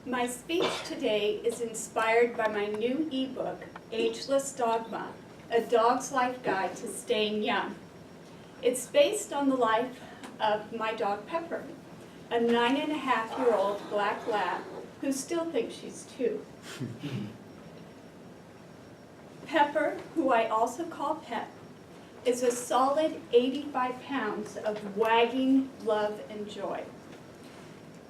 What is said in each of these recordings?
My speech today is inspired by my new ebook, Ageless Dogma, A Dog's Life Guide to Staying Young. It's based on the life of my dog Pepper, a 9.5-year-old black lab who still thinks she's 2. Pepper, who I also call Pep, is a solid 85 pounds of wagging love and joy.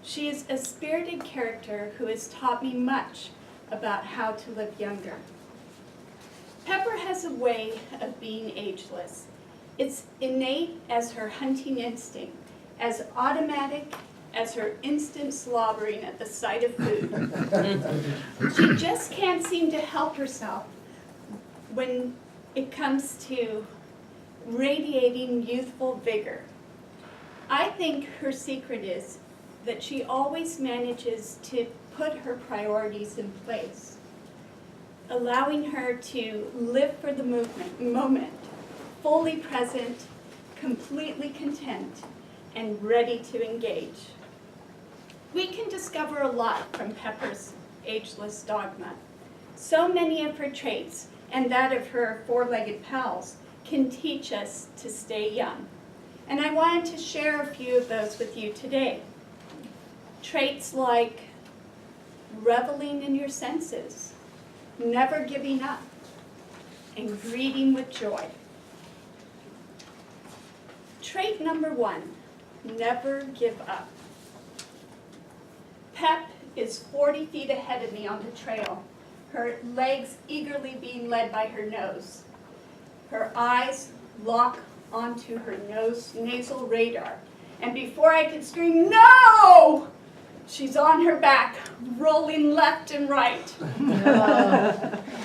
She is a spirited character who has taught me much about how to live younger. Pepper has a way of being ageless. It's innate as her hunting instinct, as automatic as her instant slobbering at the sight of food. She just can't seem to help herself when it comes to radiating youthful vigor. I think her secret is that she always manages to put her priorities in place, allowing her to live for the moment, fully present, completely content, and ready to engage. We can discover a lot from Pepper's Ageless Dogma. So many of her traits and that of her four-legged pals can teach us to stay young. And I wanted to share a few of those with you today. Traits like reveling in your senses, never giving up, and greeting with joy. Trait number 1, never give up. Pep is 40 feet ahead of me on the trail, her legs eagerly being led by her nose. Her eyes lock onto her nasal radar, and before I could scream, "No!" she's on her back, rolling left and right.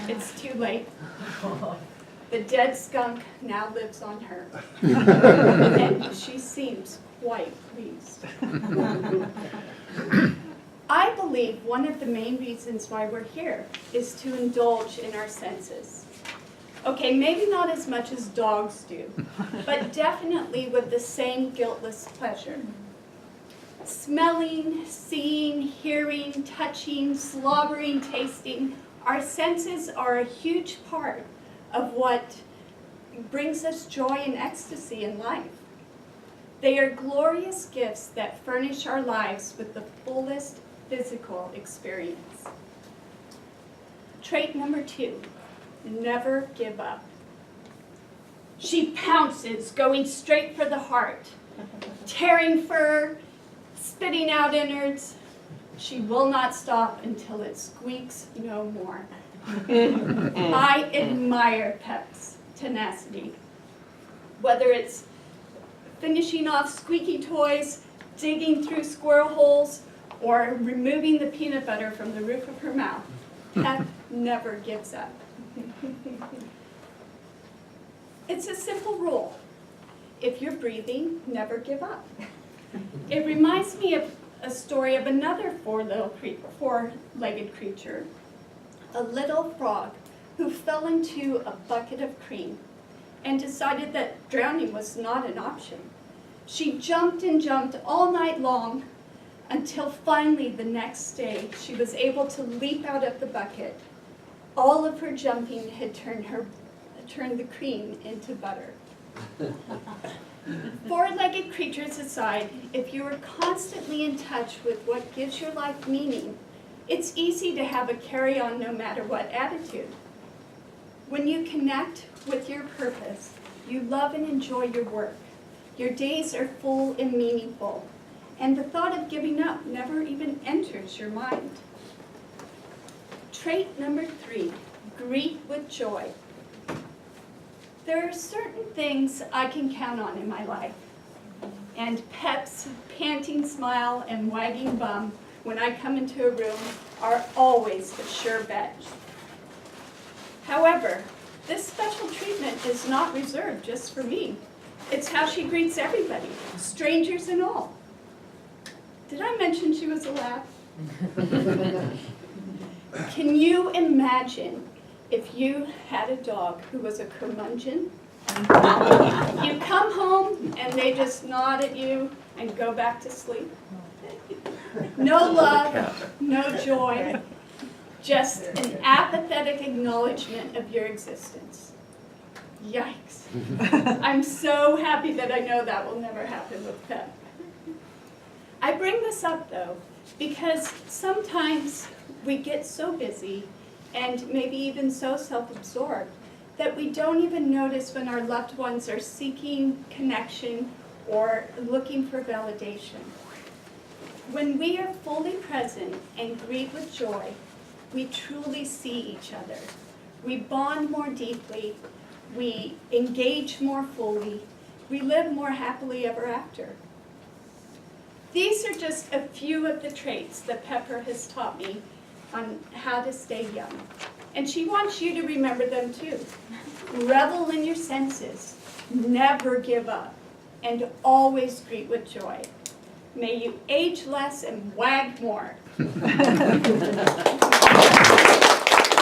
It's too late. The dead skunk now lives on her, and she seems quite pleased. I believe one of the main reasons why we're here is to indulge in our senses. Okay, maybe not as much as dogs do, but definitely with the same guiltless pleasure. Smelling, seeing, hearing, touching, slobbering, tasting, our senses are a huge part of what brings us joy and ecstasy in life. They are glorious gifts that furnish our lives with the fullest physical experience. Trait number 2, never give up. She pounces, going straight for the heart, tearing fur, spitting out innards. She will not stop until it squeaks no more. I admire Pep's tenacity. Whether it's finishing off squeaky toys, digging through squirrel holes, or removing the peanut butter from the roof of her mouth, Pep never gives up. It's a simple rule. If you're breathing, never give up. It reminds me of a story of another four-legged creature, a little frog who fell into a bucket of cream and decided that drowning was not an option. She jumped and jumped all night long until finally the next day she was able to leap out of the bucket. All of her jumping had turned the cream into butter. Four-legged creatures aside, if you are constantly in touch with what gives your life meaning, it's easy to have a carry-on no matter what attitude. When you connect with your purpose, you love and enjoy your work. Your days are full and meaningful, and the thought of giving up never even enters your mind. Trait number 3, greet with joy. There are certain things I can count on in my life, and Pep's panting smile and wagging bum when I come into a room are always a sure bet. However, this special treatment is not reserved just for me. It's how she greets everybody, strangers and all. Did I mention she was a lab? Can you imagine if you had a dog who was a curmudgeon? You come home and they just nod at you and go back to sleep. No love, no joy, just an apathetic acknowledgement of your existence. Yikes. I'm so happy that I know that will never happen with Pep. I bring this up though, because sometimes we get so busy and maybe even so self-absorbed that we don't even notice when our loved ones are seeking connection or looking for validation. When we are fully present and greet with joy, we truly see each other. We bond more deeply, we engage more fully, we live more happily ever after. These are just a few of the traits that Pepper has taught me on how to stay young. And she wants you to remember them too. Revel in your senses, never give up, and always greet with joy. May you age less and wag more.